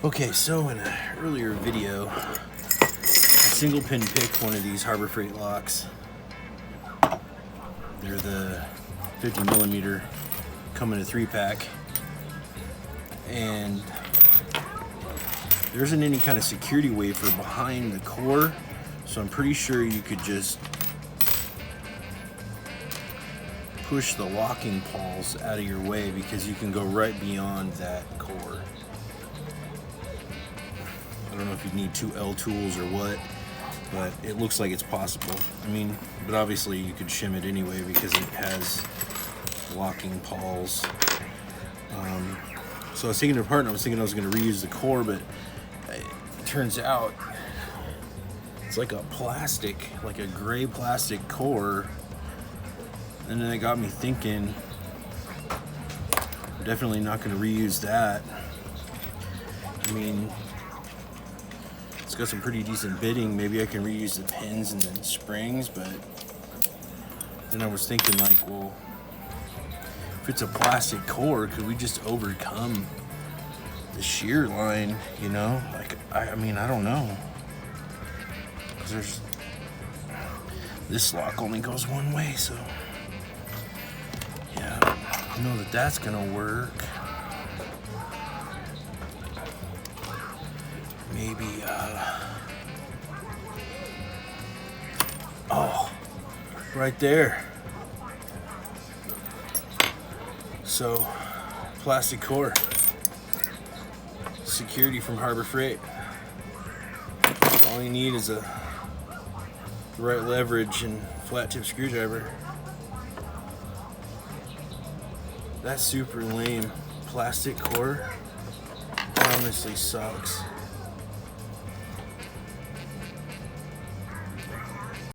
Okay, so in an earlier video, I single pin picked one of these Harbor Freight locks. They're the 50 millimeter, come in a 3-pack, and there isn't any kind of security wafer behind the core, so I'm pretty sure you could just push the locking pawls out of your way because you can go right beyond that core. I don't know if you need 2 L tools or what, but it looks like it's possible. I mean, but obviously you could shim it anyway because it has locking pawls. So I was taking it apart and I was thinking I was going to reuse the core, but it turns out it's like a plastic, like a gray plastic core. And then it got me thinking, I'm definitely not going to reuse that. I mean, it's got some pretty decent bitting. Maybe I can reuse the pins and the springs, but then I was thinking like, well, if it's a plastic core, could we just overcome the shear line, you know? Like, I mean, I don't know. Because there's, this lock only goes one way, so yeah, I don't know that that's gonna work. Maybe, oh, right there. So, plastic core. Security from Harbor Freight. All you need is the right leverage and flat tip screwdriver. That's super lame. Plastic core honestly sucks.